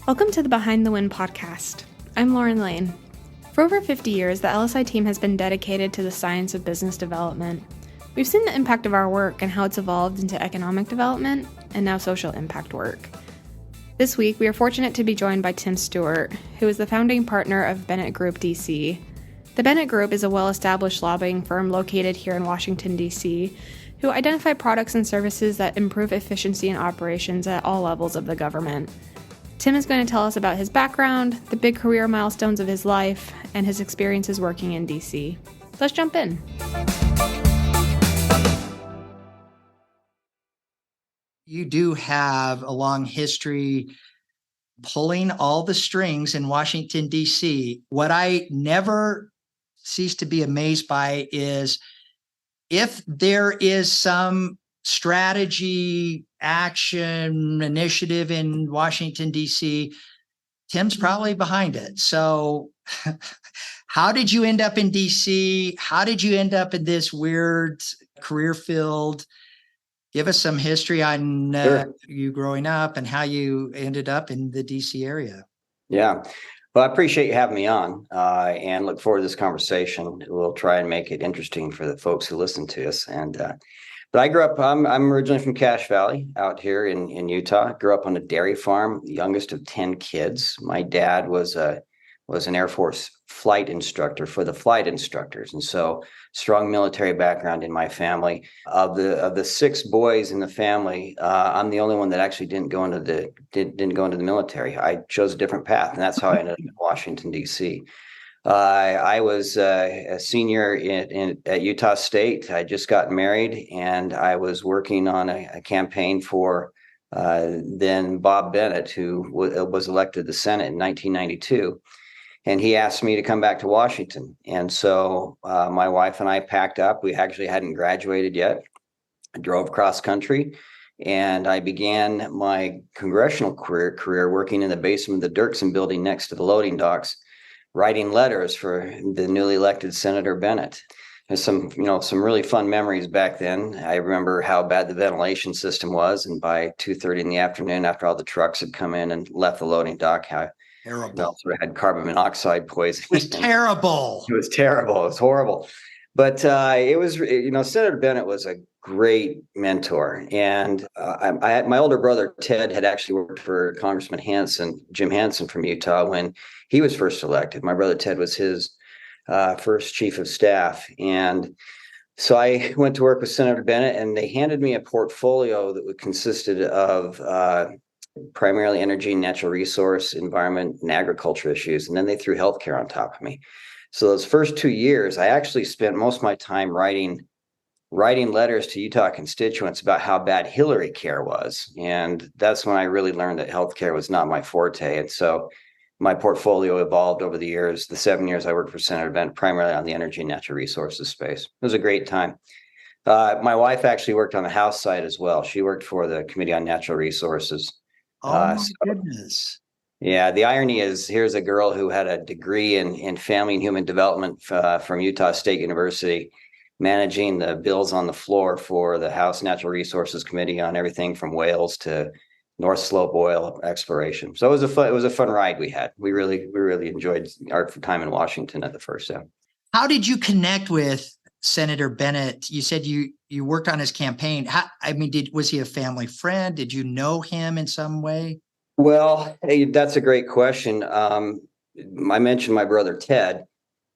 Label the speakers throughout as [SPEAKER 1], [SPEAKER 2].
[SPEAKER 1] Welcome to the Behind the Wind podcast. I'm Lauren Lane. For over 50 years, the LSI team has been dedicated to the science of business development. We've seen the impact of our work and how it's evolved into economic development and now social impact work. This week, we are fortunate to be joined by Tim Stewart, who is the founding partner of Bennett Group DC. The Bennett Group is a well-established lobbying firm located here in Washington, D.C., who identify products and services that improve efficiency in operations at all levels of the government. Tim is going to tell us about his background, the big career milestones of his life, and his experiences working in D.C. Let's jump in.
[SPEAKER 2] You do have a long history pulling all the strings in Washington, D.C. What I never cease to be amazed by is if there is some strategy, action, initiative in Washington, D.C., Tim's probably behind it. So how did you end up in D.C.? How did you end up in this weird career field? Give us some history on you growing up and how you ended up in the D.C. area.
[SPEAKER 3] Yeah. Well, I appreciate you having me on and look forward to this conversation. We'll try and make it interesting for the folks who listen to us. But I grew up, I'm originally from Cache Valley out here in Utah. Grew up on a dairy farm, the youngest of 10 kids. My dad was an Air Force flight instructor for the flight instructors. And so strong military background in my family. Of the 6 boys in the family, I'm the only one that actually didn't go into the military. I chose a different path, and that's how I ended up in Washington, D.C. I was a senior at Utah State. I just got married, and I was working on a campaign for then Bob Bennett, who was elected to the Senate in 1992. And he asked me to come back to Washington. And so my wife and I packed up. We actually hadn't graduated yet. I drove cross country, and I began my congressional career working in the basement of the Dirksen building next to the loading docks, writing letters for the newly elected Senator Bennett. There's some really fun memories back then. I remember how bad the ventilation system was. And by 2:30 in the afternoon, after all the trucks had come in and left the loading dock, how
[SPEAKER 2] terrible.
[SPEAKER 3] We also had carbon monoxide poisoning.
[SPEAKER 2] It was terrible.
[SPEAKER 3] It was terrible. It was horrible. But it was, Senator Bennett was a great mentor. And I had my older brother, Ted, had actually worked for Congressman Jim Hansen from Utah when he was first elected. My brother, Ted, was his first chief of staff. And so I went to work with Senator Bennett, and they handed me a portfolio that consisted of primarily energy, natural resource, environment, and agriculture issues. And then they threw healthcare on top of me. So those first 2 years, I actually spent most of my time writing letters to Utah constituents about how bad Hillary care was. And that's when I really learned that healthcare was not my forte. And so my portfolio evolved over the years, the 7 years I worked for Senator Bennett, primarily on the energy and natural resources space. It was a great time. My wife actually worked on the House side as well. She worked for the Committee on Natural Resources.
[SPEAKER 2] Oh, my goodness.
[SPEAKER 3] Yeah, the irony is here's a girl who had a degree in family and human development from Utah State University, managing the bills on the floor for the House Natural Resources Committee on everything from whales to North Slope oil exploration. So it was a fun ride we had. We really enjoyed our time in Washington at the first step.
[SPEAKER 2] How did you connect with Senator Bennett? You said you worked on his campaign. Was he a family friend? Did you know him in some way?
[SPEAKER 3] Well, hey, that's a great question. I mentioned my brother Ted.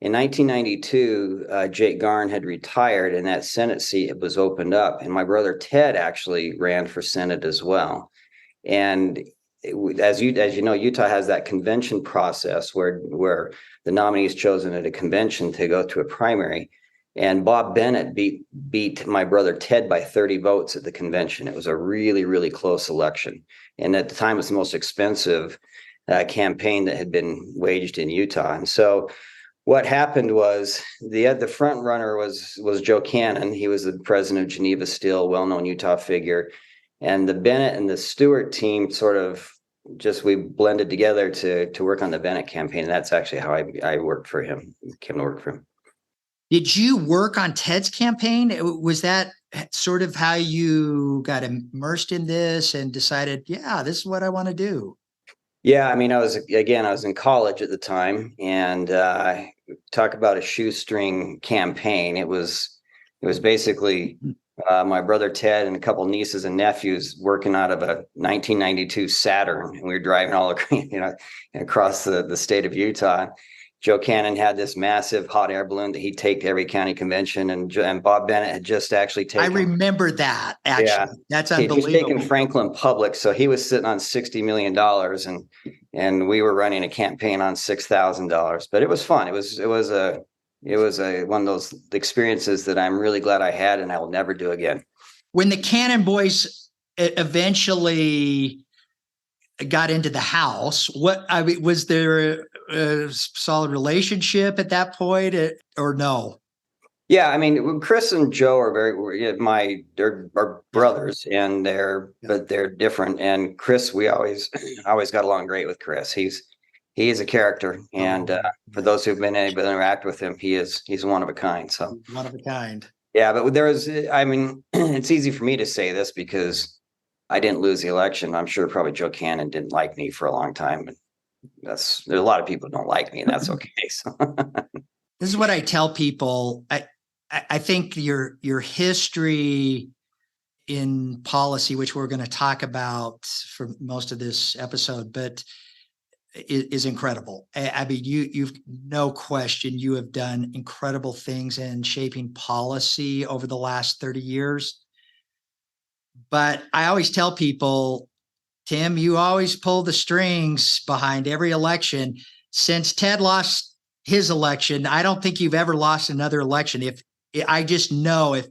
[SPEAKER 3] In 1992, Jake Garn had retired, and that Senate seat was opened up. And my brother Ted actually ran for Senate as well. And as you know, Utah has that convention process where the nominee is chosen at a convention to go to a primary. And Bob Bennett beat my brother Ted by 30 votes at the convention. It was a really, really close election. And at the time, it was the most expensive campaign that had been waged in Utah. And so what happened was the front runner was Joe Cannon. He was the president of Geneva Steel, well-known Utah figure. And the Bennett and the Stewart team sort of we blended together to work on the Bennett campaign. And that's actually how I worked for him, came to work for him.
[SPEAKER 2] Did you work on Ted's campaign? Was that sort of how you got immersed in this and decided, yeah, this is what I want to do?
[SPEAKER 3] Yeah, I mean, I was in college at the time, and talk about a shoestring campaign. It was basically my brother Ted and a couple nieces and nephews working out of a 1992 Saturn, and we were driving all across the state of Utah. Joe Cannon had this massive hot air balloon that he'd take to every county convention, and Bob Bennett had just actually
[SPEAKER 2] I
[SPEAKER 3] taken.
[SPEAKER 2] remember that,
[SPEAKER 3] Yeah,
[SPEAKER 2] actually. That's
[SPEAKER 3] he had just taken
[SPEAKER 2] unbelievable.
[SPEAKER 3] Franklin public, so he was sitting on $60 million, and we were running a campaign on $6,000. But it was fun. It was a one of those experiences that I'm really glad I had, and I will never do again.
[SPEAKER 2] When the Cannon boys eventually got into the House, was there a solid relationship at that point, or no?
[SPEAKER 3] Yeah, I mean, Chris and Joe are they're brothers, and but they're different. And Chris, we always got along great with Chris. He is a character, and for those who've been able to interact with him, he's one of a kind. So
[SPEAKER 2] one of a kind.
[SPEAKER 3] Yeah, but I mean, it's easy for me to say this because I didn't lose the election. I'm sure probably Joe Cannon didn't like me for a long time, but there's a lot of people who don't like me, and that's okay. So
[SPEAKER 2] this is what I tell people. I think your history in policy, which we're going to talk about for most of this episode, but is incredible. I mean, you've no question, you have done incredible things in shaping policy over the last 30 years. But I always tell people, Tim, you always pull the strings behind every election. Since Ted lost his election, I don't think you've ever lost another election. I just know if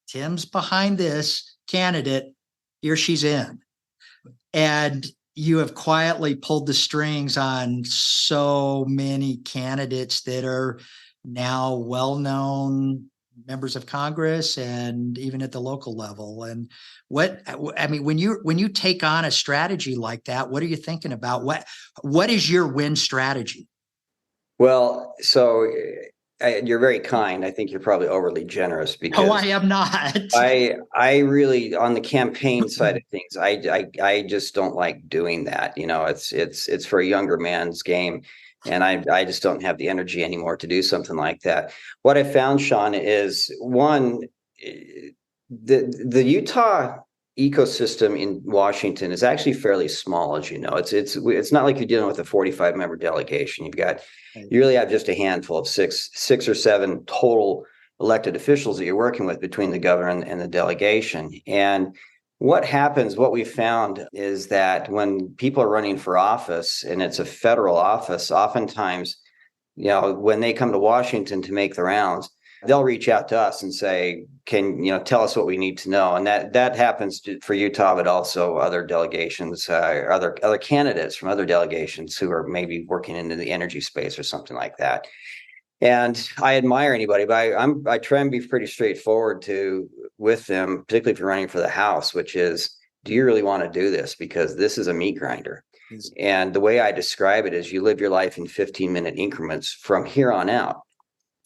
[SPEAKER 2] Tim's behind this candidate, he or she's in. And you have quietly pulled the strings on so many candidates that are now well-known members of Congress and even at the local level. And when you take on a strategy like that, what are you thinking about? What is your win strategy?
[SPEAKER 3] Well, so you're very kind. I think you're probably overly generous because
[SPEAKER 2] I am not.
[SPEAKER 3] I really, on the campaign side of things, I just don't like doing that. It's for a younger man's game, and I just don't have the energy anymore to do something like that. What I found, Sean, is one, the Utah ecosystem in Washington is actually fairly small, as you know. It's not like you're dealing with a 45-member delegation. You really have just a handful of six or seven total elected officials that you're working with between the governor and the delegation. And what we found is that when people are running for office, and it's a federal office, oftentimes, when they come to Washington to make the rounds, they'll reach out to us and say, can tell us what we need to know. And that happens for Utah, but also other delegations, other candidates from other delegations who are maybe working into the energy space or something like that. And I admire anybody, but I try and be pretty straightforward with them, particularly if you're running for the House, which is, do you really want to do this? Because this is a meat grinder. And the way I describe it is, you live your life in 15-minute increments from here on out.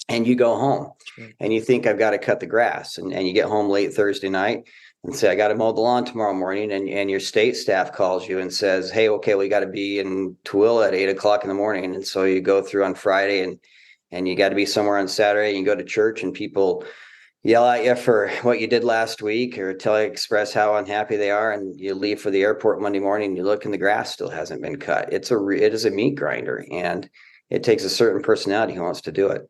[SPEAKER 3] And you go home and you think, I've got to cut the grass. And you get home late Thursday night and say, I got to mow the lawn tomorrow morning. And your state staff calls you and says, hey, okay, we got to be in Tooele at 8:00 in the morning. And so you go through on Friday and you got to be somewhere on Saturday, and you go to church and people yell at you for what you did last week or express how unhappy they are. And you leave for the airport Monday morning and you look and the grass still hasn't been cut. It is a meat grinder, and it takes a certain personality who wants to do it.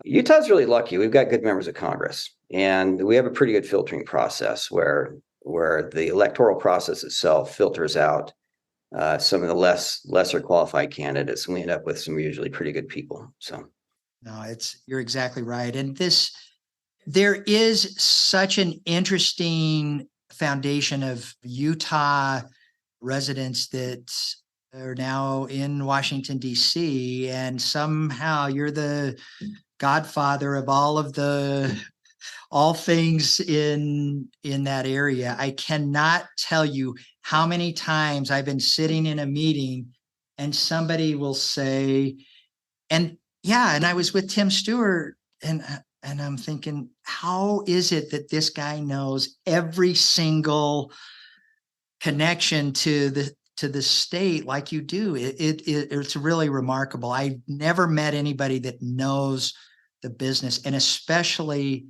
[SPEAKER 3] Utah's really lucky. We've got good members of Congress, and we have a pretty good filtering process where the electoral process itself filters out some of the lesser qualified candidates, and we end up with some usually pretty good people. So,
[SPEAKER 2] no, you're exactly right. And there is such an interesting foundation of Utah residents that are now in Washington, DC, and somehow you're the godfather of all things in that area. I cannot tell you how many times I've been sitting in a meeting and somebody will say, and I was with Tim Stewart, and I'm thinking, how is it that this guy knows every single connection to to the state like you do. It's really remarkable. I've never met anybody that knows the business, and especially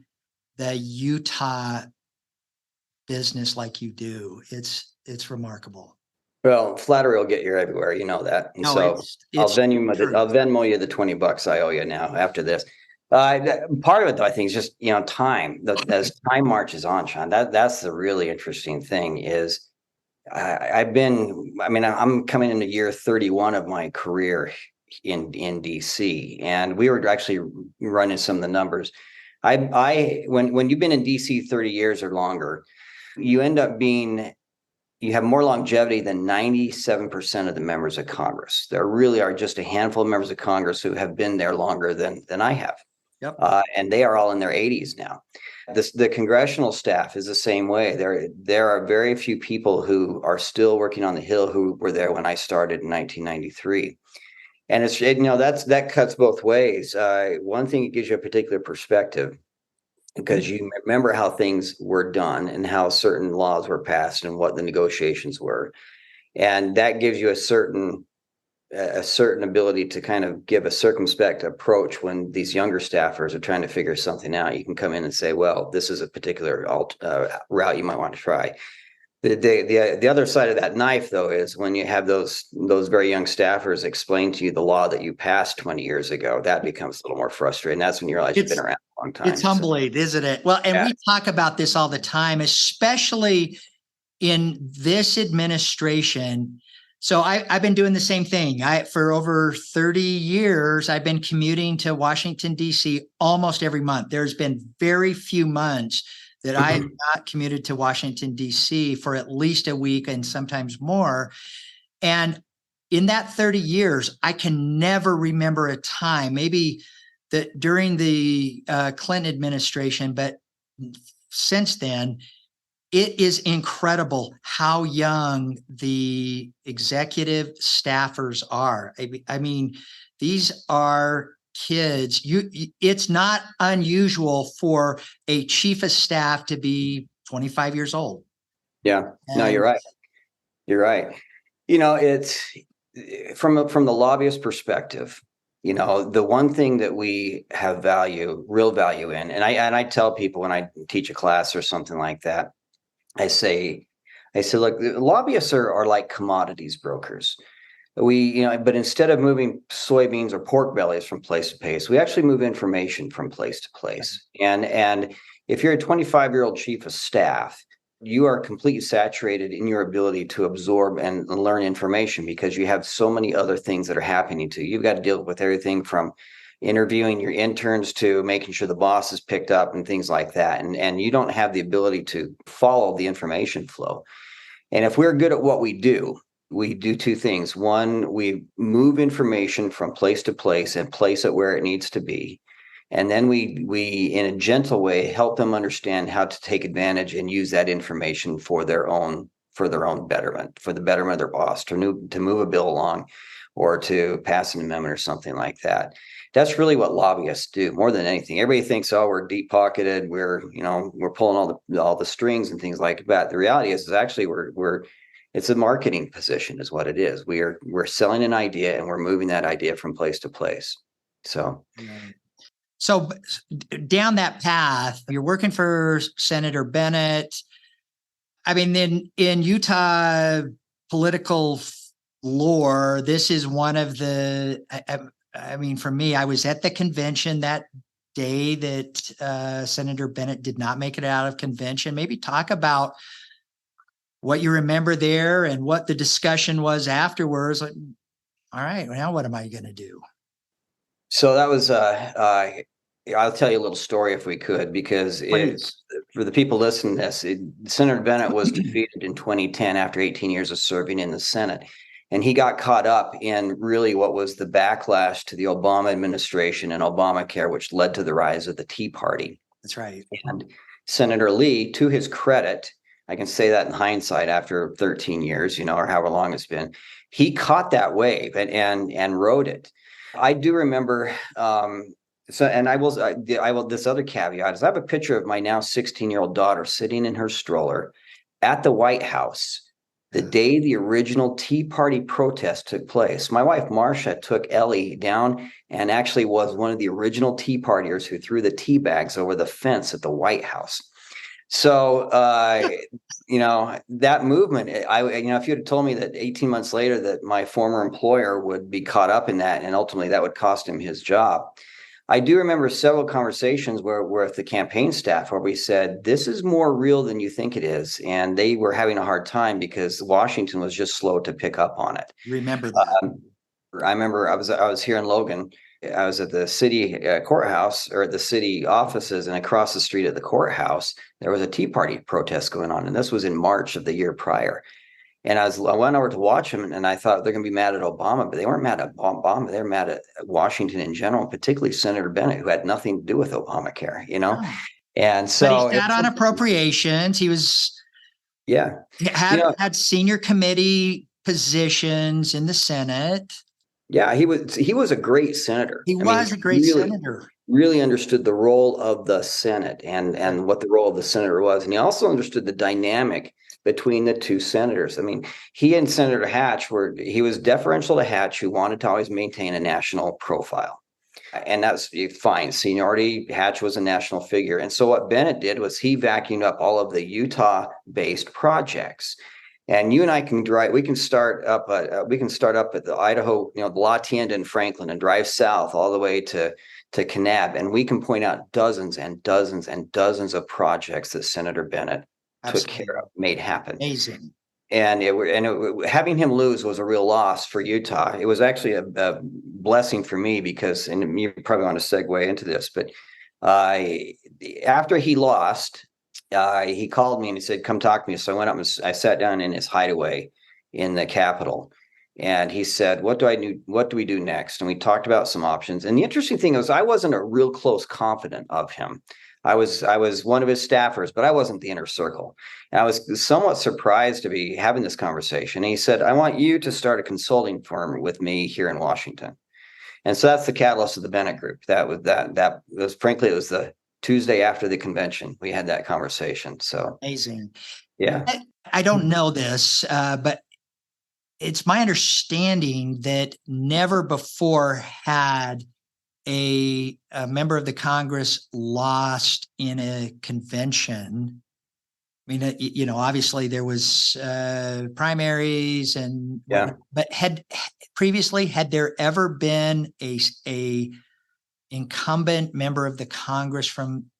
[SPEAKER 2] the Utah business like you do. It's remarkable.
[SPEAKER 3] Well, flattery will get you everywhere. You know that. And
[SPEAKER 2] No,
[SPEAKER 3] so
[SPEAKER 2] it's true.
[SPEAKER 3] I'll Venmo you the $20 I owe you now after this. Part of it, though, I think, is just, time. As time marches on, Sean, that's the really interesting thing is I'm coming into year 31 of my career in DC, and we were actually running some of the numbers. When you've been in DC 30 years or longer, you end up you have more longevity than 97% of the members of Congress. There really are just a handful of members of Congress who have been there longer than I have.
[SPEAKER 2] Yep.
[SPEAKER 3] And they are all in their 80s now. The congressional staff is the same way. There are very few people who are still working on the Hill who were there when I started in 1993. And that cuts both ways. One thing, it gives you a particular perspective, because you remember how things were done and how certain laws were passed and what the negotiations were. And that gives you a certain ability to kind of give a circumspect approach when these younger staffers are trying to figure something out. You can come in and say, well, this is a particular route you might want to try. The other side of that knife, though, is when you have those very young staffers explain to you the law that you passed 20 years ago, that becomes a little more frustrating. That's when you realize you've been around a long time.
[SPEAKER 2] It's humbling, isn't it? Well, and we talk about this all the time, especially in this administration. So I've been doing the same thing. For over 30 years, I've been commuting to Washington, D.C. almost every month. There's been very few months that I have not commuted to Washington, D.C. for at least a week and sometimes more. And in that 30 years, I can never remember a time, maybe that during the Clinton administration, but since then, it is incredible how young the executive staffers are. I mean, these are kids. It's not unusual for a chief of staff to be 25 years old.
[SPEAKER 3] Yeah, no, you're right. You're right. It's from the lobbyist perspective. The one thing that we have real value in, and I tell people when I teach a class or something like that, I say, look, lobbyists are like commodities brokers. But instead of moving soybeans or pork bellies from place to place, we actually move information from place to place. And if you're a 25-year-old chief of staff, you are completely saturated in your ability to absorb and learn information because you have so many other things that are happening to you. You've got to deal with everything from interviewing your interns to making sure the boss is picked up and things like that. And you don't have the ability to follow the information flow. And if we're good at what we do two things. One, we move information from place to place and place it where it needs to be. And then we in a gentle way, help them understand how to take advantage and use that information for their own betterment, for the betterment of their boss, to move a bill along or to pass an amendment or something like that. That's really what lobbyists do more than anything. Everybody thinks, oh, we're deep pocketed. We're pulling all the strings and things like that. The reality is actually it's a marketing position is what it is. We're selling an idea and we're moving that idea from place to place. So
[SPEAKER 2] down that path, you're working for Senator Bennett. I mean, in Utah political lore, this is one of the, I mean, for me, I was at the convention that day that Senator Bennett did not make it out of convention. Maybe talk about what you remember there and what the discussion was afterwards. Like, all right, now what am I going to do?
[SPEAKER 3] So that was, I'll tell you a little story if we could, because for the people listening to this, Senator Bennett was defeated in 2010 after 18 years of serving in the Senate. And he got caught up in really what was the backlash to the Obama administration and Obamacare, which led to the rise of the Tea Party.
[SPEAKER 2] That's right.
[SPEAKER 3] And Senator Lee, to his credit, I can say that in hindsight after 13 years, or however long it's been, he caught that wave and rode it. I do remember, this other caveat is I have a picture of my now 16-year-old daughter sitting in her stroller at the White House the day the original Tea Party protest took place. My wife, Marcia, took Ellie down and actually was one of the original Tea Partiers who threw the tea bags over the fence at the White House. So, that movement, if you had told me that 18 months later that my former employer would be caught up in that and ultimately that would cost him his job. I do remember several conversations where with the campaign staff where we said, this is more real than you think it is. And they were having a hard time because Washington was just slow to pick up on it.
[SPEAKER 2] Remember that.
[SPEAKER 3] I remember I was here in Logan. I was at the city courthouse or at the city offices, and across the street at the courthouse, there was a Tea Party protest going on. And this was in March of the year prior. And I went over to watch them, and I thought they're going to be mad at Obama, but they weren't mad at Obama. They're mad at Washington in general, particularly Senator Bennett, who had nothing to do with Obamacare,
[SPEAKER 2] Oh.
[SPEAKER 3] And so
[SPEAKER 2] but he sat on appropriations. He was, had senior committee positions in the Senate.
[SPEAKER 3] Yeah, he was a great senator.
[SPEAKER 2] He was a great senator.
[SPEAKER 3] Really understood the role of the Senate and what the role of the senator was. And he also understood the dynamic between the two senators. I mean, he and Senator Hatch he was deferential to Hatch, who wanted to always maintain a national profile. And that's fine. Seniority, Hatch was a national figure. And so what Bennett did was he vacuumed up all of the Utah-based projects. And you and I we can start up at the Idaho, La Tienda and Franklin, and drive south all the way to Kanab, and we can point out dozens and dozens and dozens of projects that Senator Bennett took care of, made happen.
[SPEAKER 2] Amazing.
[SPEAKER 3] And having him lose was a real loss for Utah. It was actually a blessing for me because, and you probably want to segue into this, but after he lost, he called me and he said, "Come talk to me." So I went up and I sat down in his hideaway in the Capitol. And he said, what do we do next? And we talked about some options. And the interesting thing was I wasn't a real close confidant of him. I was one of his staffers, but I wasn't the inner circle. And I was somewhat surprised to be having this conversation. And he said, "I want you to start a consulting firm with me here in Washington." And so that's the catalyst of the Bennett Group. That was frankly, it was the Tuesday after the convention. We had that conversation. So
[SPEAKER 2] amazing.
[SPEAKER 3] Yeah.
[SPEAKER 2] I don't know this, but it's my understanding that never before had a member of the Congress lost in a convention. I mean, obviously there was primaries but had there ever been a incumbent member of the Congress from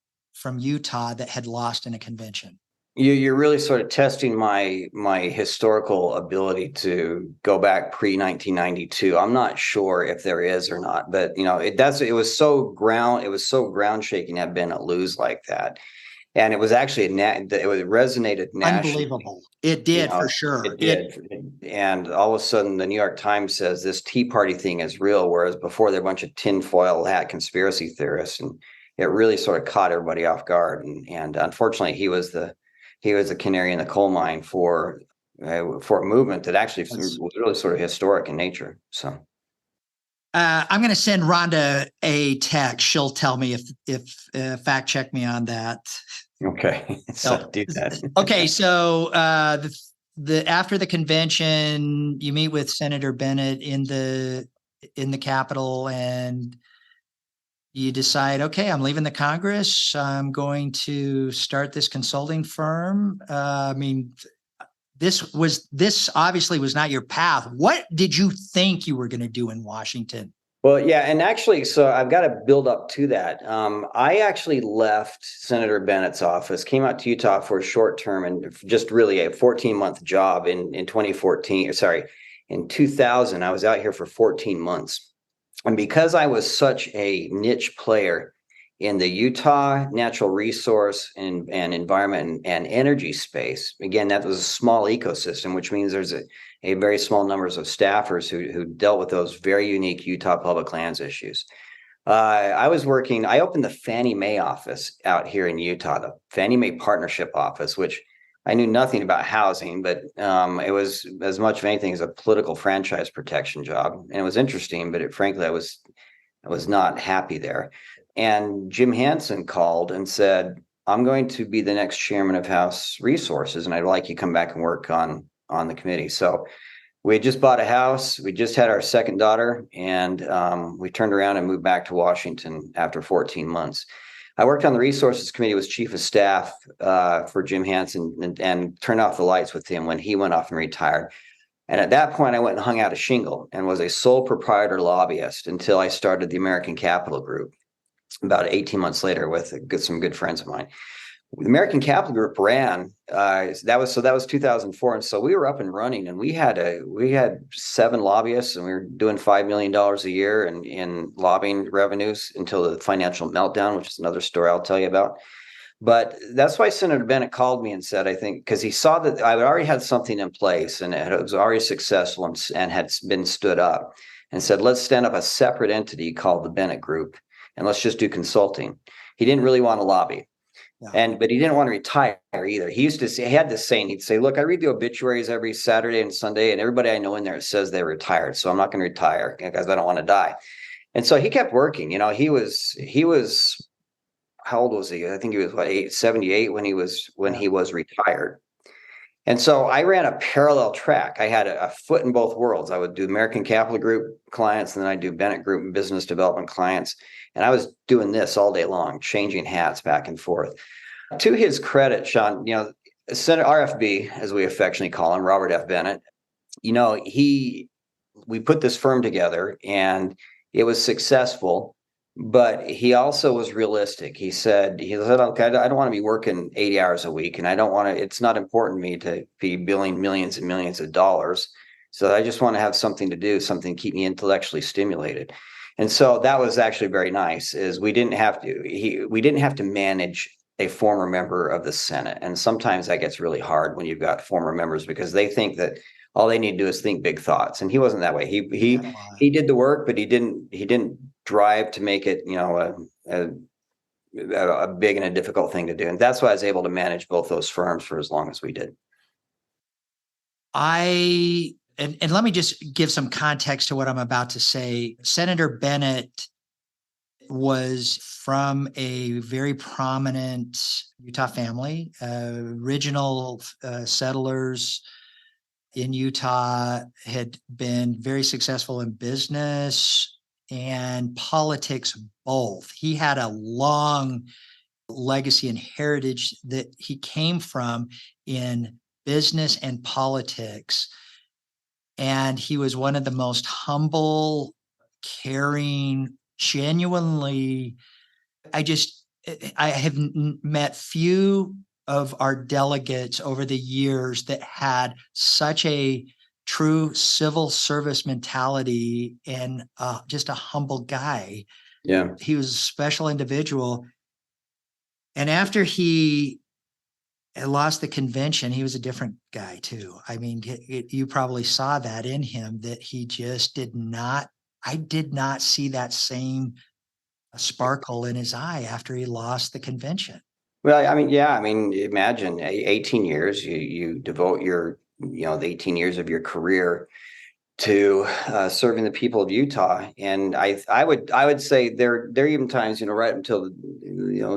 [SPEAKER 2] Utah that had lost in a convention?
[SPEAKER 3] You're really sort of testing my historical ability to go back pre-1992. I'm not sure if there is or not, but it was so ground shaking to have Bennett lose like that. And it was actually it resonated nationally.
[SPEAKER 2] Unbelievable. It did, for sure.
[SPEAKER 3] It did. And all of a sudden the New York Times says this Tea Party thing is real, whereas before they're a bunch of tinfoil hat conspiracy theorists, and it really sort of caught everybody off guard. And unfortunately he was the canary in the coal mine for a movement that actually was really sort of historic in nature. So
[SPEAKER 2] I'm going to send Rhonda a text. She'll tell me if fact check me on that.
[SPEAKER 3] Okay, so do that.
[SPEAKER 2] Okay, so after the convention, you meet with Senator Bennett in the Capitol, and you decide, okay, I'm leaving the Congress. I'm going to start this consulting firm. This obviously was not your path. What did you think you were going to do in Washington?
[SPEAKER 3] Well, yeah, and actually, so I've got to build up to that. I actually left Senator Bennett's office, came out to Utah for a short term and just really a 14-month job in 2014. Sorry, in 2000, I was out here for 14 months. And because I was such a niche player in the Utah natural resource and environment and energy space, again, that was a small ecosystem, which means there's a very small numbers of staffers who dealt with those very unique Utah public lands issues. I opened the Fannie Mae office out here in Utah, the Fannie Mae Partnership Office, which I knew nothing about housing, but it was as much of anything as a political franchise protection job. And it was interesting, but frankly, I was not happy there. And Jim Hansen called and said, "I'm going to be the next chairman of House Resources, and I'd like you to come back and work on on the committee. So we had just bought a house. We just had our second daughter, and we turned around and moved back to Washington after 14 months. I worked on the resources committee, was chief of staff for Jim Hansen, and turned off the lights with him when he went off and retired. And at that point, I went and hung out a shingle and was a sole proprietor lobbyist until I started the American Capital Group about 18 months later with some good friends of mine. The American Capital Group ran that was 2004, and so we were up and running, and we had 7 lobbyists, and we were doing $5 million a year in lobbying revenues until the financial meltdown, which is another story I'll tell you about. But that's why Senator Bennett called me and said, I think, because he saw that I already had something in place and it was already successful and had been stood up, and said, let's stand up a separate entity called the Bennett Group, and let's just do consulting. He didn't really want to lobby. Yeah. But he didn't want to retire either. He used to say, he had this saying, he'd say, look, I read the obituaries every Saturday and Sunday, and everybody I know in there says they're retired. So I'm not going to retire because I don't want to die. And so he kept working. He was, how old was he? I think he was 78 when he was retired. And so I ran a parallel track. I had a foot in both worlds. I would do American Capital Group clients, and then I'd do Bennett Group and business development clients. And I was doing this all day long, changing hats back and forth. To his credit, Sean, Senator RFB, as we affectionately call him, Robert F. Bennett, we put this firm together and it was successful, but he also was realistic. He said, okay, I don't want to be working 80 hours a week, and it's not important to me to be billing millions and millions of dollars. So I just want to have something to do, something to keep me intellectually stimulated. And so that was actually very nice, is we didn't have to manage a former member of the Senate. And sometimes that gets really hard when you've got former members, because they think that all they need to do is think big thoughts. And he wasn't that way. He did the work, but he didn't drive to make it, a big and a difficult thing to do. And that's why I was able to manage both those firms for as long as we did.
[SPEAKER 2] And let me just give some context to what I'm about to say. Senator Bennett was from a very prominent Utah family, original settlers in Utah, had been very successful in business and politics both. He had a long legacy and heritage that he came from in business and politics. And he was one of the most humble, caring, genuinely, I have met few of our delegates over the years that had such a true civil service mentality and just a humble guy.
[SPEAKER 3] Yeah.
[SPEAKER 2] He was a special individual. And after he lost the convention, he was a different guy too. I mean, you probably saw that in him, that he just I did not see that same sparkle in his eye after he lost the convention.
[SPEAKER 3] Well, imagine 18 years, you devote the 18 years of your career to serving the people of Utah. And I would say there even times, right until,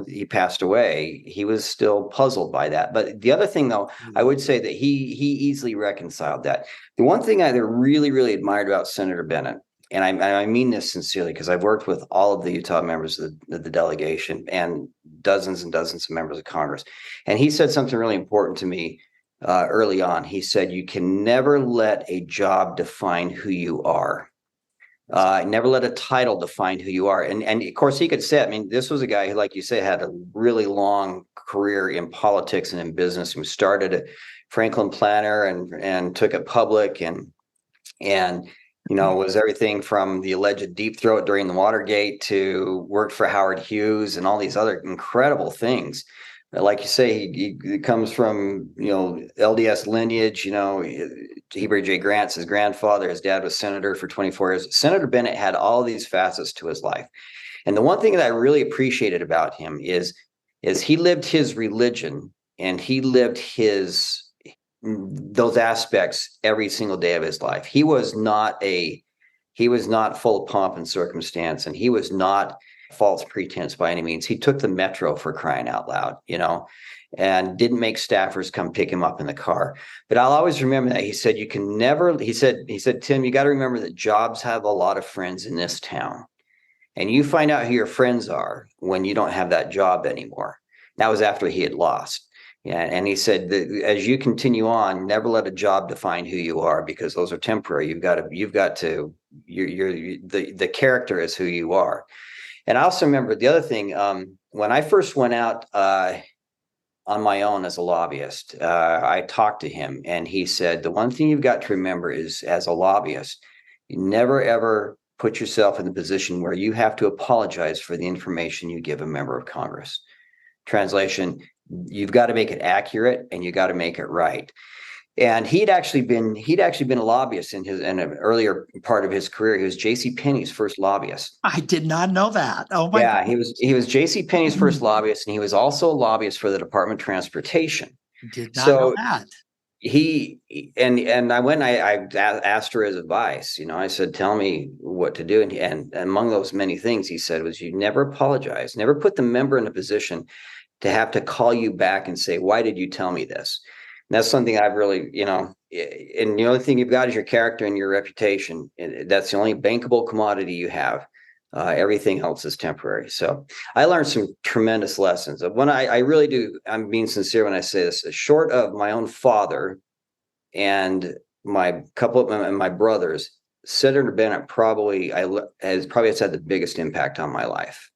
[SPEAKER 3] he passed away, he was still puzzled by that. But the other thing, though, I would say that he easily reconciled that. The one thing I really, really admired about Senator Bennett, and I mean this sincerely, because I've worked with all of the Utah members of the delegation and dozens and dozens of members of Congress. And he said something really important to me early on. He said, you can never let a job define who you are. Never let a title define who you are. And of course, he could say, this was a guy who, like you say, had a really long career in politics and in business. He started at Franklin Planner and took it public and was everything from the alleged deep throat during the Watergate to worked for Howard Hughes and all these other incredible things. Like you say, he comes from, LDS lineage, Heber J. Grant's his grandfather, his dad was senator for 24 years. Senator Bennett had all these facets to his life. And the one thing that I really appreciated about him is he lived his religion, and he lived those aspects every single day of his life. He was not full of pomp and circumstance, and he was not false pretense by any means. He took the metro, for crying out loud, and didn't make staffers come pick him up in the car. But I'll always remember that. He said, you can never, he said, Tim, you got to remember that jobs have a lot of friends in this town. And you find out who your friends are when you don't have that job anymore. That was after he had lost. Yeah, and he said that as you continue on, never let a job define who you are, because those are temporary. You've got to, the character is who you are. And I also remember the other thing, when I first went out on my own as a lobbyist, I talked to him, and he said, the one thing you've got to remember is, as a lobbyist, you never, ever put yourself in the position where you have to apologize for the information you give a member of Congress. Translation, you've got to make it accurate and you got to make it right. And he'd actually been a lobbyist in an earlier part of his career. He was J.C. Penney's first lobbyist.
[SPEAKER 2] I did not know that. Oh my!
[SPEAKER 3] Yeah, he was J.C. Penney's first lobbyist, and he was also a lobbyist for the Department of Transportation.
[SPEAKER 2] Did not know that.
[SPEAKER 3] I went. I asked her his advice. I said, "Tell me what to do." And among those many things he said was, "You never apologize. Never put the member in a position to have to call you back and say, why did you tell me this?" And that's something I've really, and the only thing you've got is your character and your reputation. That's the only bankable commodity you have. Everything else is temporary. So I learned some tremendous lessons. When I really do, I'm being sincere when I say this, short of my own father and my couple of my brothers, Senator Bennett has had the biggest impact on my life,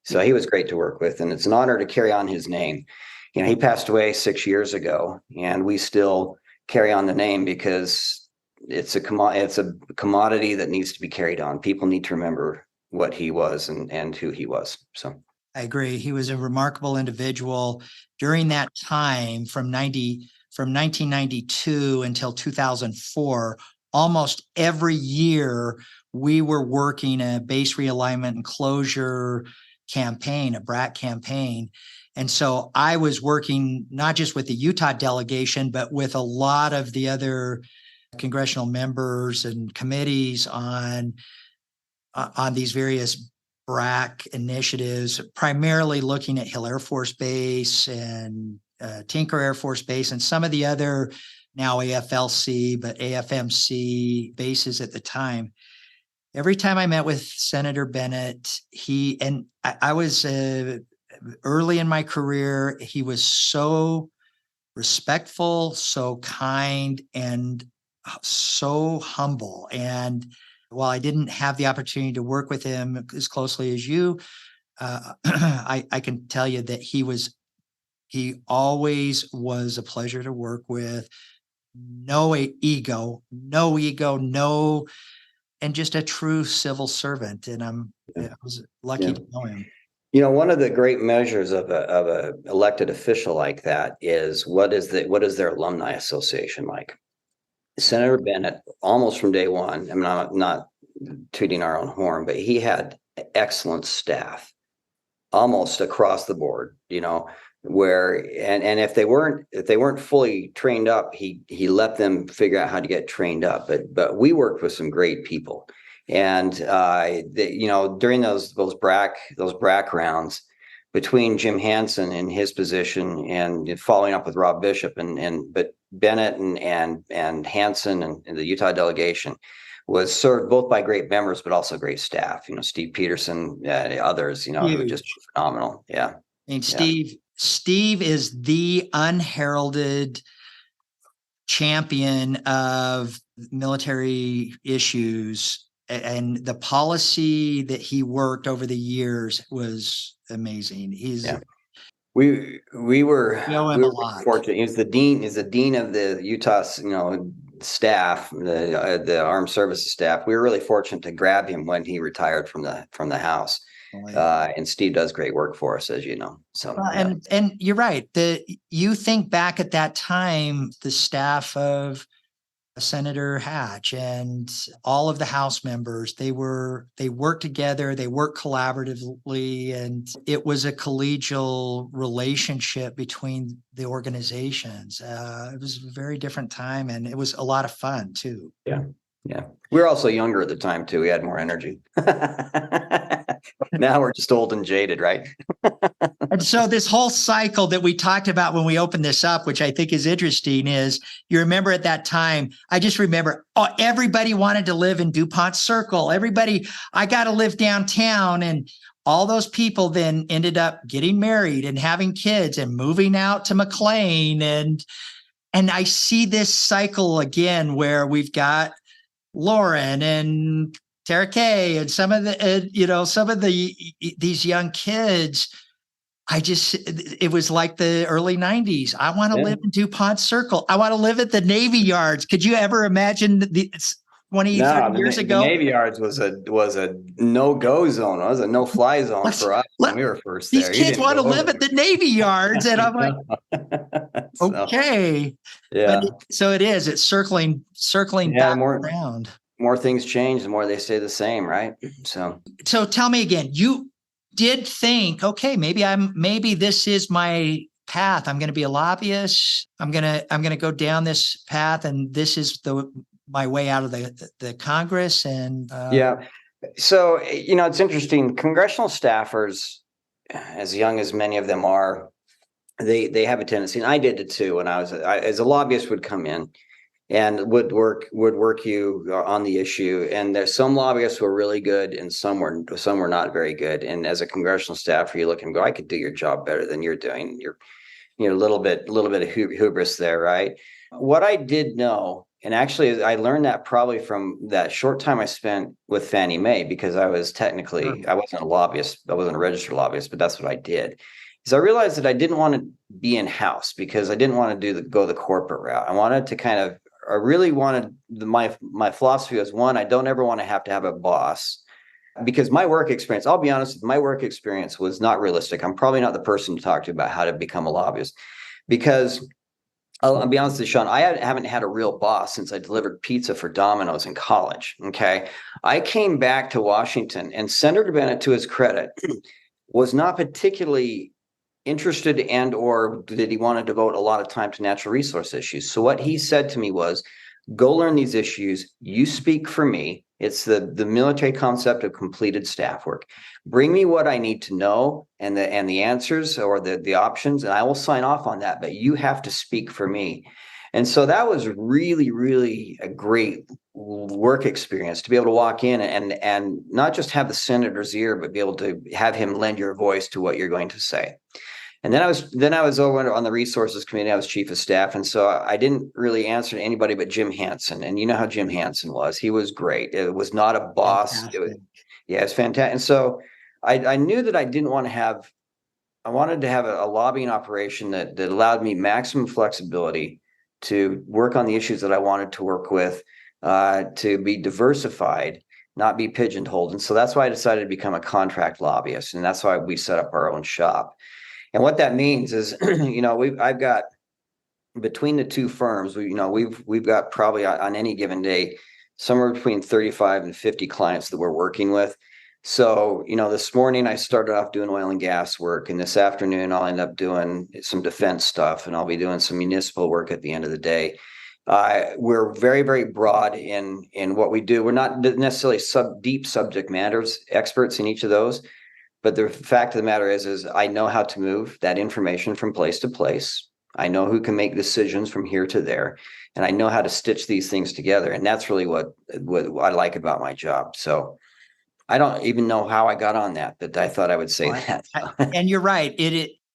[SPEAKER 3] So he was great to work with, and it's an honor to carry on his name. He passed away 6 years ago, and we still carry on the name because it's a commodity that needs to be carried on. People need to remember what he was and who he was. So
[SPEAKER 2] I agree. He was a remarkable individual during that time from 1992 until 2004. Almost every year we were working a base realignment and closure campaign, a BRAC campaign. And so I was working not just with the Utah delegation, but with a lot of the other congressional members and committees on these various BRAC initiatives, primarily looking at Hill Air Force Base and Tinker Air Force Base and some of the other now AFLC, but AFMC bases at the time. Every time I met with Senator Bennett, I was early in my career, he was so respectful, so kind, and so humble. And while I didn't have the opportunity to work with him as closely as you, I can tell you that he always was a pleasure to work with. No ego, and just a true civil servant. And I was lucky to know him.
[SPEAKER 3] One of the great measures of a elected official like that is what is their alumni association like? Senator Bennett, almost from day one, I'm not tooting our own horn, but he had excellent staff almost across the board, where and if they weren't fully trained up, he let them figure out how to get trained up. But we worked with some great people. And during those BRAC rounds, between Jim Hansen in his position and following up with Rob Bishop but Bennett and Hansen and the Utah delegation was served both by great members but also great staff. Steve Peterson, others, who were just phenomenal. Yeah.
[SPEAKER 2] And Steve is the unheralded champion of military issues. And the policy that he worked over the years was amazing.
[SPEAKER 3] We were
[SPEAKER 2] fortunate.
[SPEAKER 3] He's the dean of the Utah, staff, the armed services staff. We were really fortunate to grab him when he retired from the House. And Steve does great work for us, as you know. So
[SPEAKER 2] and you're right. You think back at that time, the staff of Senator Hatch and all of the House members, they worked together, they worked collaboratively, and it was a collegial relationship between the organizations. It was a very different time, and it was a lot of fun too.
[SPEAKER 3] Yeah. We were also younger at the time too. We had more energy. Now we're just old and jaded, right?
[SPEAKER 2] And so this whole cycle that we talked about when we opened this up, which I think is interesting, is you remember at that time, I just remember everybody wanted to live in DuPont Circle. Everybody, I got to live downtown. And all those people then ended up getting married and having kids and moving out to McLean. And I see this cycle again where we've got Lauren and Tara Kay and some of these young kids. It was like the early 90s. I want to live in DuPont Circle. I want to live at the Navy Yards. Could you ever imagine 30 years ago?
[SPEAKER 3] The Navy Yards was a no-go zone. It was a no-fly zone for us when we were first there.
[SPEAKER 2] These kids want to live at the Navy Yards. And I'm like, okay.
[SPEAKER 3] Yeah.
[SPEAKER 2] So it is. It's circling back around.
[SPEAKER 3] More things change, the more they stay the same, right? So
[SPEAKER 2] tell me again, you did think, okay, maybe this is my path. I'm going to be a lobbyist. I'm going to go down this path, and this is my way out of the Congress. And
[SPEAKER 3] yeah. So, it's interesting. Congressional staffers, as young as many of them are, they have a tendency, and I did it too. When I as a lobbyist would come in and would work you on the issue. And there's some lobbyists who are really good and some were not very good. And as a congressional staffer, you look and go, I could do your job better than you're doing. You're a little bit of hubris there, right? What I did know, and actually I learned that probably from that short time I spent with Fannie Mae, because I wasn't a lobbyist, I wasn't a registered lobbyist, but that's what I did. Is I realized that I didn't want to be in-house because I didn't want to go the corporate route. I really wanted my philosophy was, one, I don't ever want to have a boss, because my work experience, I'll be honest, my work experience was not realistic. I'm probably not the person to talk to about how to become a lobbyist, because I'll be honest with you, Sean, I haven't had a real boss since I delivered pizza for Domino's in college. Okay. I came back to Washington, and Senator Bennett, to his credit, was not particularly interested or did he want to devote a lot of time to natural resource issues. So what he said to me was, go learn these issues. You speak for me. It's the military concept of completed staff work. Bring me what I need to know and the answers or the options, and I will sign off on that. But you have to speak for me. And so that was really, really a great work experience, to be able to walk in and not just have the senator's ear, but be able to have him lend your voice to what you're going to say. And then I was over on the resources committee. I was chief of staff. And so I didn't really answer to anybody but Jim Hansen. And you know how Jim Hansen was. He was great. It was not a boss. It's fantastic. And so I knew that I wanted to have a lobbying operation that allowed me maximum flexibility to work on the issues that I wanted to work with, to be diversified, not be pigeonholed. And so that's why I decided to become a contract lobbyist. And that's why we set up our own shop. And what that means is, I've got, between the two firms, we've got probably on any given day, somewhere between 35 and 50 clients that we're working with. So, this morning I started off doing oil and gas work, and this afternoon I'll end up doing some defense stuff, and I'll be doing some municipal work at the end of the day. We're very, very broad in what we do. We're not necessarily deep subject matters experts in each of those. But the fact of the matter is I know how to move that information from place to place. I know who can make decisions from here to there, and I know how to stitch these things together. And that's really what I like about my job. So I don't even know how I got on that, but I thought I would say that.
[SPEAKER 2] And you're right.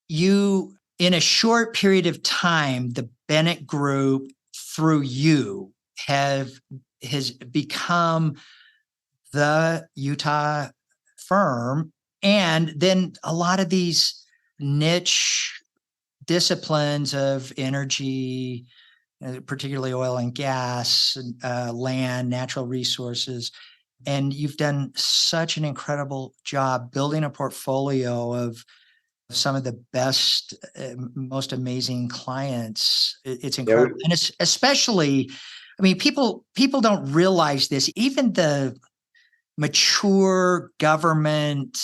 [SPEAKER 2] You, in a short period of time, the Bennett Group, through you, has become the Utah firm. And then a lot of these niche disciplines of energy, particularly oil and gas, land, natural resources. And you've done such an incredible job building a portfolio of some of the best, most amazing clients. It's incredible. And it's especially, people don't realize this, even the mature government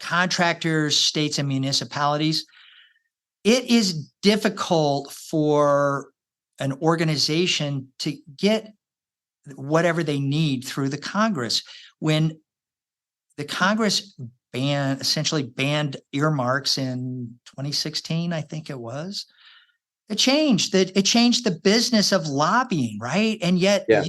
[SPEAKER 2] contractors, states and municipalities, it is difficult for an organization to get whatever they need through the Congress. When the Congress essentially banned earmarks in 2016, I think it was. It changed the business of lobbying, right? And yet
[SPEAKER 3] Yeah.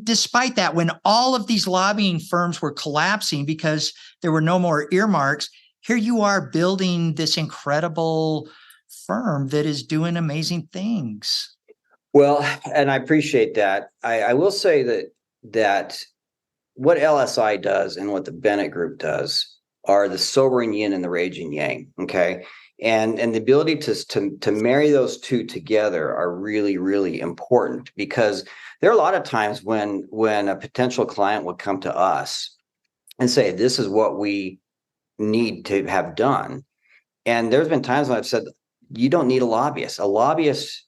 [SPEAKER 2] despite that, when all of these lobbying firms were collapsing because there were no more earmarks, here you are building this incredible firm that is doing amazing things.
[SPEAKER 3] Well, and I appreciate that. I will say that what LSI does and what the Bennett Group does are the sobering yin and the raging yang. Okay. And the ability to marry those two together are really, really important, because there are a lot of times when a potential client would come to us and say, this is what we need to have done. And there's been times when I've said, you don't need a lobbyist. A lobbyist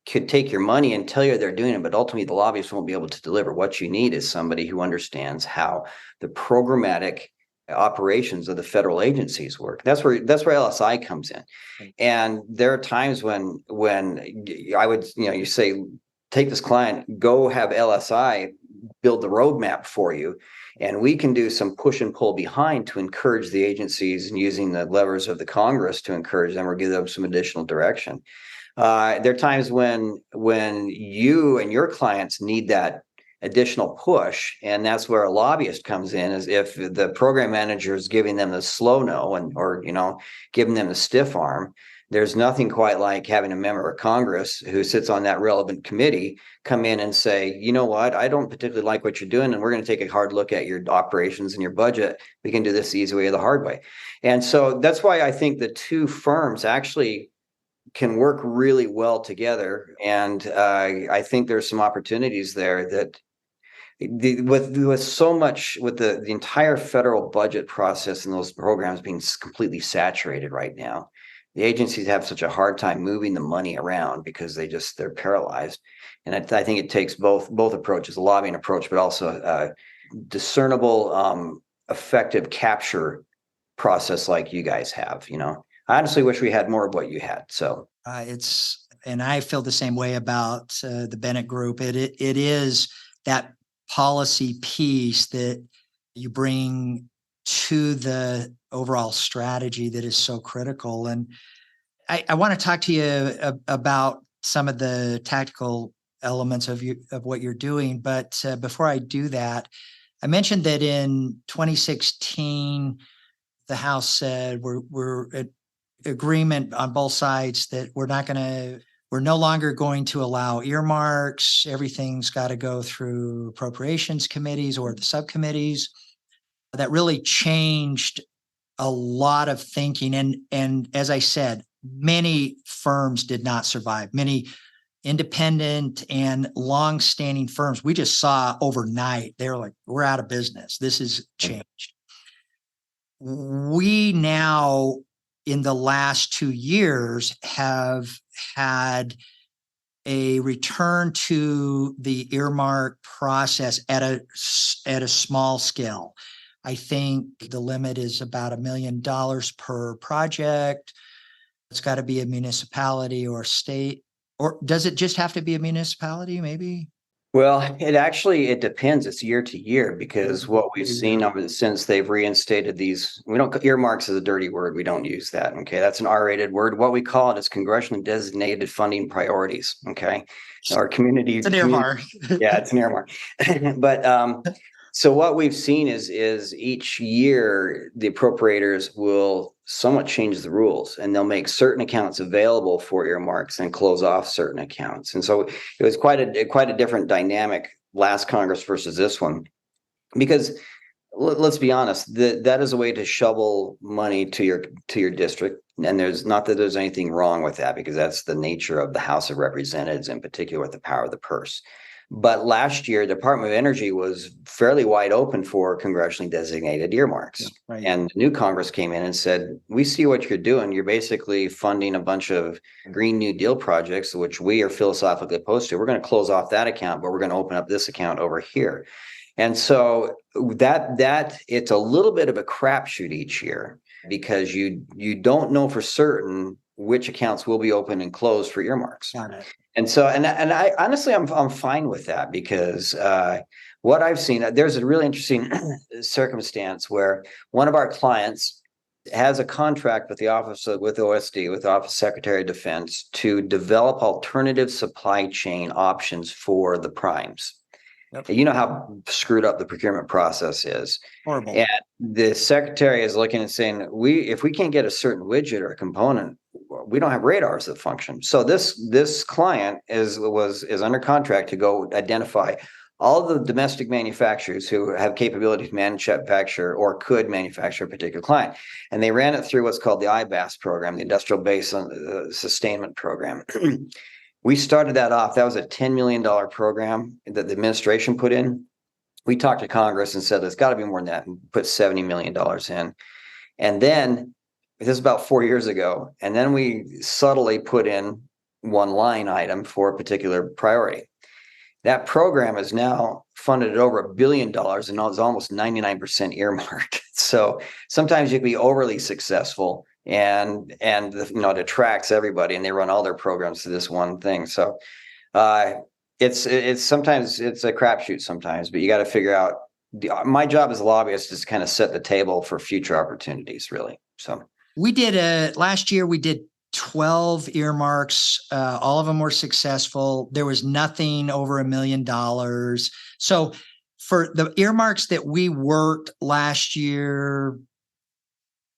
[SPEAKER 3] could take your money and tell you they're doing it, but ultimately the lobbyist won't be able to deliver. What you need is somebody who understands how the programmatic operations of the federal agencies work. That's where LSI comes in. And there are times when I would, you say, take this client, go have LSI build the roadmap for you, and we can do some push and pull behind to encourage the agencies, and using the levers of the Congress to encourage them or give them some additional direction. There are times when you and your clients need that additional push, and that's where a lobbyist comes in. Is if the program manager is giving them the slow no or giving them the stiff arm. There's nothing quite like having a member of Congress who sits on that relevant committee come in and say, you know what, I don't particularly like what you're doing, and we're going to take a hard look at your operations and your budget. We can do this the easy way or the hard way. And so that's why I think the two firms actually can work really well together. And I think there's some opportunities there that with so much, with the entire federal budget process and those programs being completely saturated right now, the agencies have such a hard time moving the money around because they're paralyzed. And I think it takes both approaches, a lobbying approach, but also a discernible, effective capture process like you guys have. I honestly wish we had more of what you had. So
[SPEAKER 2] and I feel the same way about the Bennett Group. It is that policy piece that you bring to the overall strategy that is so critical. And I want to talk to you about some of the tactical elements of what you're doing. But before I do that, I mentioned that in 2016, the House said we're at agreement on both sides that we're no longer going to allow earmarks. Everything's got to go through appropriations committees or the subcommittees. That really changed a lot of thinking. And as I said, many firms did not survive. Many independent and long-standing firms, we just saw overnight, they were like, we're out of business. This has changed. We now, in the last 2 years, have had a return to the earmark process at a small scale. I think the limit is about $1 million per project. It's got to be a municipality or state, or does it just have to be a municipality, maybe?
[SPEAKER 3] Well, it depends. It's year to year, because what we've seen since they've reinstated these, earmarks is a dirty word. We don't use that. Okay. That's an R-rated word. What we call it is congressionally designated funding priorities. Okay. Our community.
[SPEAKER 2] It's an earmark.
[SPEAKER 3] Yeah, it's an earmark. But, so what we've seen is each year the appropriators will somewhat change the rules, and they'll make certain accounts available for earmarks and close off certain accounts. And so it was quite a different dynamic last Congress versus this one, because let's be honest, that is a way to shovel money to your district. And there's not that there's anything wrong with that, because that's the nature of the House of Representatives, in particular with the power of the purse. But last year, the Department of Energy was fairly wide open for congressionally designated earmarks. Yeah, right. And the new Congress came in and said, we see what you're doing. You're basically funding a bunch of Green New Deal projects, which we are philosophically opposed to. We're going to close off that account, but we're going to open up this account over here. And so that it's a little bit of a crapshoot each year, because you don't know for certain which accounts will be open and closed for earmarks.
[SPEAKER 2] Got it.
[SPEAKER 3] And so, and I honestly, I'm fine with that, because what I've seen, there's a really interesting circumstance where one of our clients has a contract with the with OSD, with the Office of Secretary of Defense, to develop alternative supply chain options for the primes.
[SPEAKER 2] Yep.
[SPEAKER 3] You know how screwed up the procurement process is.
[SPEAKER 2] Horrible.
[SPEAKER 3] And the secretary is looking and saying, if we can't get a certain widget or a component, we don't have radars that function. So this client is under contract to go identify all the domestic manufacturers who have capability to manufacture or could manufacture a particular client. And they ran it through what's called the IBAS program, the Industrial Base Sustainment Program. We started that off. That was a $10 million program that the administration put in. We talked to Congress and said, it's got to be more than that, and put $70 million in. And then this is about 4 years ago. And then we subtly put in one line item for a particular priority. That program is now funded at over $1 billion and is almost 99% earmarked. So sometimes you can be overly successful and it attracts everybody, and they run all their programs to this one thing. So it's sometimes it's a crapshoot sometimes, but you got to figure out. My job as a lobbyist is to kind of set the table for future opportunities, really. So
[SPEAKER 2] we did last year. We did 12 earmarks. All of them were successful. There was nothing over $1 million. So for the earmarks that we worked last year,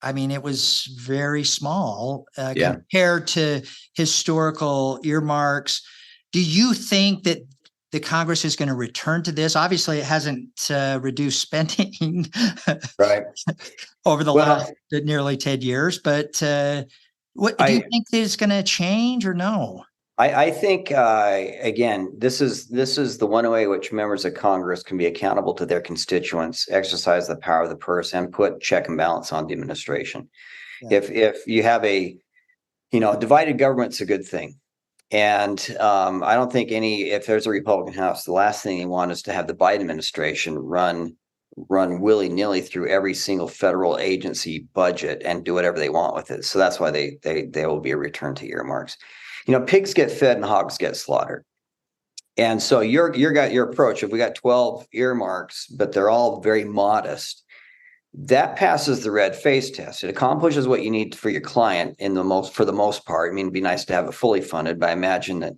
[SPEAKER 2] I mean, it was very small compared to historical earmarks. Do you think that the Congress is going to return to this? Obviously, it hasn't reduced spending
[SPEAKER 3] right
[SPEAKER 2] over the last nearly 10 years. But what do you think is going to change or no?
[SPEAKER 3] I think, again, this is the one way which members of Congress can be accountable to their constituents, exercise the power of the purse, and put check and balance on the administration. Yeah. If you have a divided government's a good thing. And I don't think if there's a Republican House, the last thing you want is to have the Biden administration run willy-nilly through every single federal agency budget and do whatever they want with it. So that's why they will be a return to earmarks. Pigs get fed and hogs get slaughtered. And so your approach, if we got 12 earmarks, but they're all very modest, that passes the red face test. It accomplishes what you need for your client for the most part. I mean, it'd be nice to have it fully funded, but I imagine that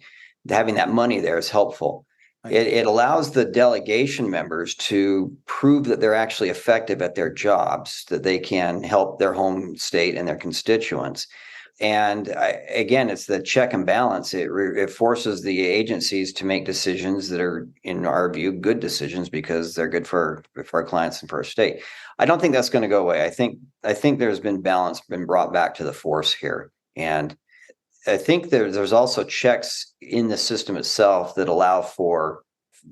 [SPEAKER 3] having that money there is helpful. Right. It allows the delegation members to prove that they're actually effective at their jobs, that they can help their home state and their constituents. And again, it's the check and balance. It forces the agencies to make decisions that are, in our view, good decisions because they're good for our clients and for our state. I don't think that's going to go away. I think there's been balance been brought back to the force here, and I think there's also checks in the system itself that allow for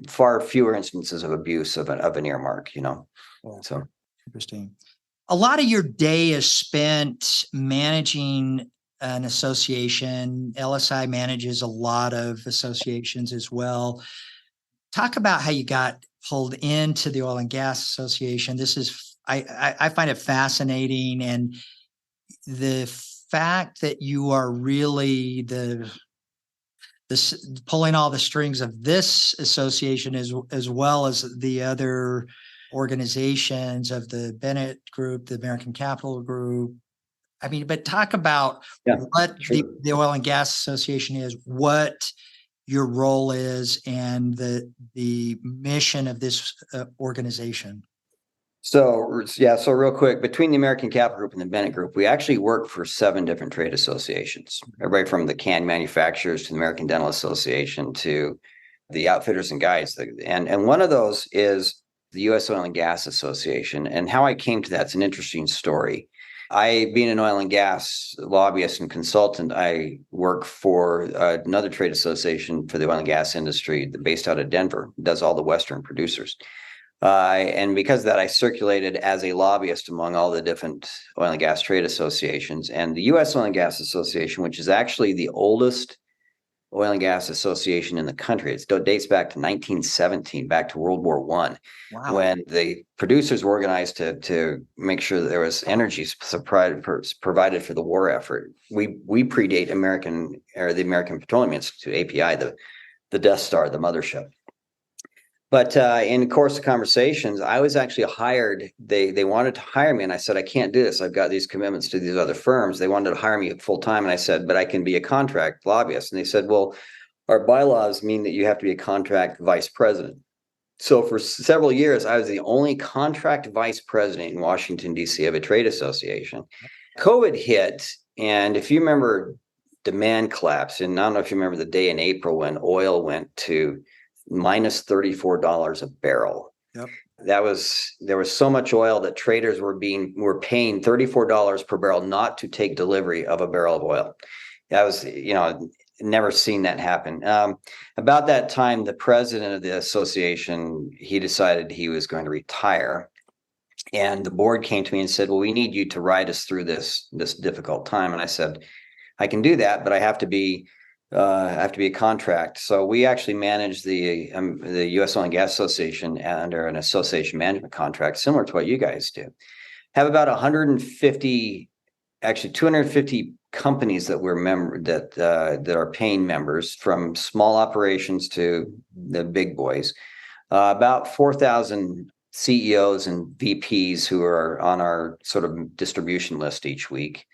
[SPEAKER 3] far fewer instances of abuse of an earmark. So
[SPEAKER 2] interesting. A lot of your day is spent managing an association. LSI manages a lot of associations as well. Talk about how you got pulled into the Oil and Gas Association. This is, I find it fascinating. And the fact that you are really pulling all the strings of this association as well as the other organizations of the Bennett Group, the American Capital Group. I mean, but talk about what the Oil and Gas Association is, what your role is, and the mission of this organization.
[SPEAKER 3] So real quick, between the American Capital Group and the Bennett Group, we actually work for 7 different trade associations, everybody from the can manufacturers to the American Dental Association to the Outfitters and Guides. And one of those is the U.S. Oil and Gas Association. And how I came to that's an interesting story. Being an oil and gas lobbyist and consultant, I work for another trade association for the oil and gas industry based out of Denver, does all the Western producers. And because of that, I circulated as a lobbyist among all the different oil and gas trade associations. And the U.S. Oil and Gas Association, which is actually the oldest oil and gas association in the country. It dates back to 1917, back to World War I, when the producers were organized to make sure that there was energy provided for the war effort. We predate the American Petroleum Institute, API, the Death Star, the mothership. But in the course of conversations, I was actually hired. They wanted to hire me, and I said, I can't do this. I've got these commitments to these other firms. They wanted to hire me full time, and I said, but I can be a contract lobbyist. And they said, well, our bylaws mean that you have to be a contract vice president. So for several years, I was the only contract vice president in Washington, D.C. of a trade association. COVID hit, and if you remember, demand collapse, and I don't know if you remember the day in April when oil went to minus $34 a barrel.
[SPEAKER 2] Yep.
[SPEAKER 3] There was so much oil that traders were paying $34 per barrel not to take delivery of a barrel of oil. That was, never seen that happen. About that time, the president of the association, he decided he was going to retire. And the board came to me and said, well, we need you to ride us through this difficult time. And I said, I can do that, but I have to be a contract. So we actually manage the U.S. Oil and Gas Association under an association management contract, similar to what you guys do. Have about 250 companies that that are paying members, from small operations to the big boys. About 4,000 CEOs and VPs who are on our sort of distribution list each week.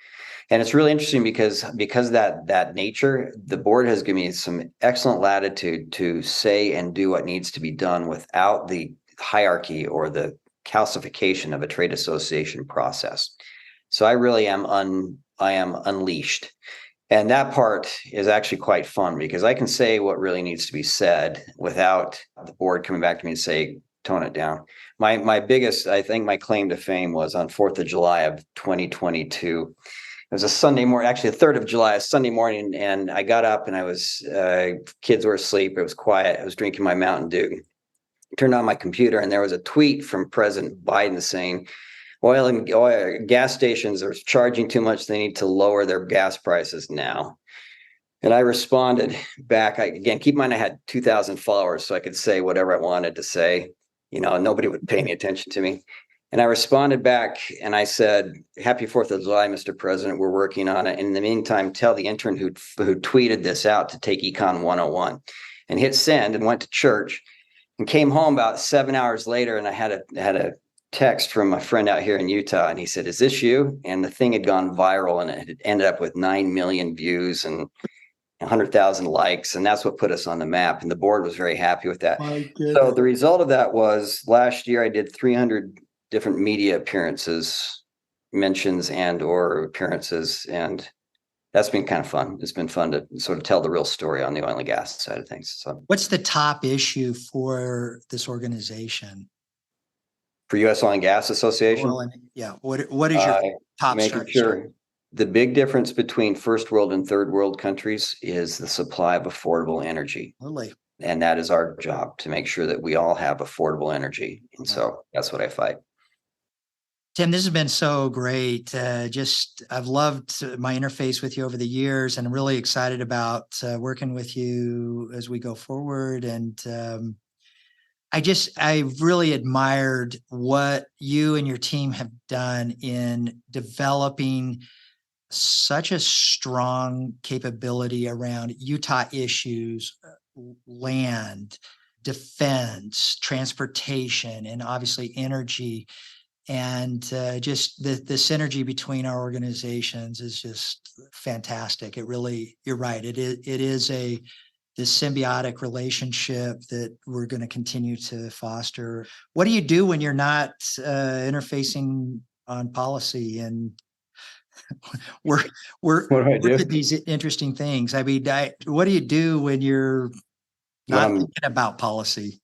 [SPEAKER 3] And it's really interesting because that nature, the board has given me some excellent latitude to say and do what needs to be done without the hierarchy or the calcification of a trade association process. So I really am unleashed. And that part is actually quite fun because I can say what really needs to be said without the board coming back to me and say, tone it down. My biggest, I think my claim to fame was on 4th of July of 2022. It was a Sunday morning, actually the 3rd of July, a Sunday morning, and I got up and I was, kids were asleep. It was quiet. I was drinking my Mountain Dew. Turned on my computer and there was a tweet from President Biden saying, oil gas stations are charging too much. They need to lower their gas prices now. And I responded back. Again, keep in mind I had 2,000 followers, so I could say whatever I wanted to say. Nobody would pay any attention to me. And I responded back and I said, happy 4th of July, Mr. President. We're working on it. In the meantime, tell the intern who tweeted this out to take Econ 101, and hit send and went to church and came home about 7 hours later. And I had a text from a friend out here in Utah. And he said, is this you? And the thing had gone viral and it had ended up with 9 million views and 100,000 likes. And that's what put us on the map. And the board was very happy with that. So the result of that was last year I did 300 different media appearances, mentions and or appearances. And that's been kind of fun. It's been fun to sort of tell the real story on the oil and gas side of things. So
[SPEAKER 2] what's the top issue for this organization?
[SPEAKER 3] For U.S. Oil and Gas Association?
[SPEAKER 2] What is your top
[SPEAKER 3] making sure the big difference between first world and third world countries is the supply of affordable energy.
[SPEAKER 2] Really?
[SPEAKER 3] And that is our job, to make sure that we all have affordable energy. And so that's what I fight.
[SPEAKER 2] Tim, this has been so great. I've loved my interface with you over the years, and I'm really excited about working with you as we go forward. And I really admired what you and your team have done in developing such a strong capability around Utah issues, land, defense, transportation, and obviously energy. And just the synergy between our organizations is just fantastic. You're right. It is this symbiotic relationship that we're going to continue to foster. What do you do when you're not interfacing on policy? And we're
[SPEAKER 3] What do I do?
[SPEAKER 2] at these interesting things. I mean, what do you do when you're not thinking about policy?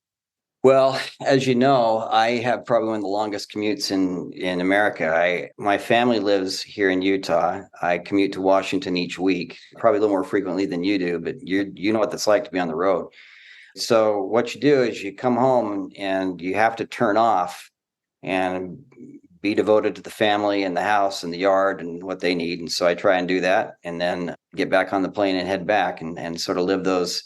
[SPEAKER 3] Well, as you know, I have probably one of the longest commutes in America. My family lives here in Utah. I commute to Washington each week, probably a little more frequently than you do, but you know what it's like to be on the road. So what you do is you come home and you have to turn off and be devoted to the family and the house and the yard and what they need. And so I try and do that, and then get back on the plane and head back and sort of live those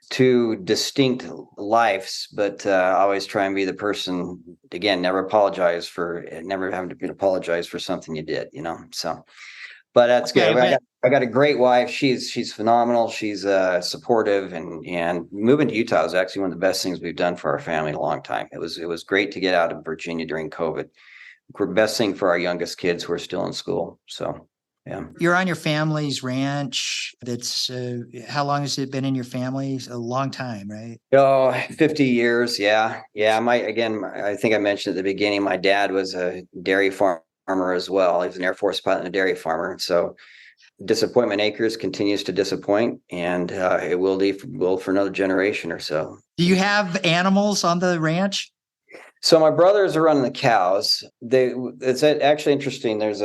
[SPEAKER 3] two distinct lives, but always try and be the person, again, never having to apologize for something you did, So But that's good.
[SPEAKER 2] Okay,
[SPEAKER 3] I got a great wife. She's phenomenal. She's supportive, and moving to Utah is actually one of the best things we've done for our family in a long time. It was great to get out of Virginia during COVID. Best thing for our youngest kids who are still in school. So yeah.
[SPEAKER 2] You're on your family's ranch. That's how long has it been in your family? A long time, right?
[SPEAKER 3] Oh, 50 years. Yeah. Yeah. I think I mentioned at the beginning, my dad was a dairy farmer as well. He was an Air Force pilot and a dairy farmer. So Disappointment Acres continues to disappoint, and it will for another generation or so.
[SPEAKER 2] Do you have animals on the ranch?
[SPEAKER 3] So my brothers are running the cows. It's actually interesting. There's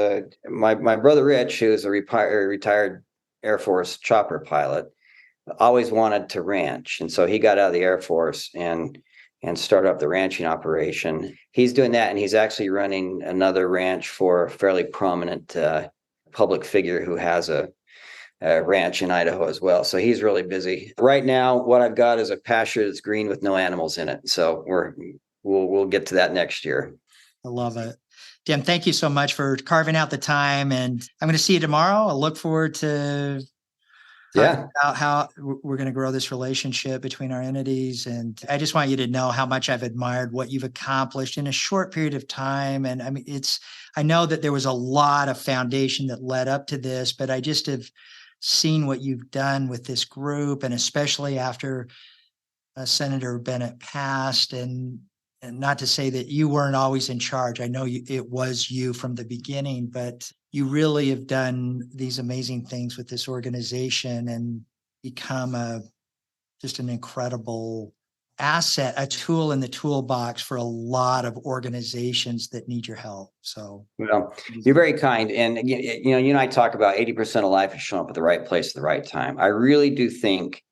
[SPEAKER 3] my brother Rich, who is a retired Air Force chopper pilot, always wanted to ranch, and so he got out of the Air Force and started up the ranching operation. He's doing that, and he's actually running another ranch for a fairly prominent public figure who has a ranch in Idaho as well. So he's really busy right now. What I've got is a pasture that's green with no animals in it. So we'll get to that next year.
[SPEAKER 2] I love it. Tim, thank you so much for carving out the time. And I'm going to see you tomorrow. I look forward to talking about how we're going to grow this relationship between our entities. And I just want you to know how much I've admired what you've accomplished in a short period of time. And I mean, I know that there was a lot of foundation that led up to this, but I just have seen what you've done with this group, and especially after Senator Bennett passed, and not to say that you weren't always in charge. I know it was you from the beginning, but you really have done these amazing things with this organization and become just an incredible asset, a tool in the toolbox for a lot of organizations that need your help. So,
[SPEAKER 3] well, you're very kind. And, you and I talk about 80% of life is showing up at the right place at the right time. I really do think,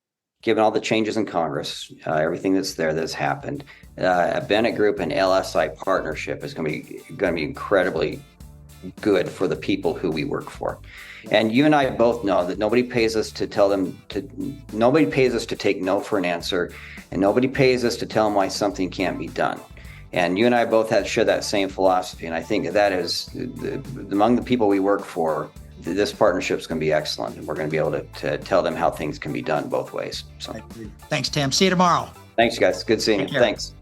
[SPEAKER 3] given all the changes in Congress, everything that's happened, a Bennett Group and LSI partnership is going to be incredibly good for the people who we work for. And you and I both know that nobody pays us to take no for an answer, and nobody pays us to tell them why something can't be done. And you and I both share that same philosophy. And I think that is among the people we work for, this partnership is going to be excellent, and we're going to be able to tell them how things can be done both ways. So,
[SPEAKER 2] thanks, Tim. See you tomorrow.
[SPEAKER 3] Thanks, guys. Good seeing you. Thanks.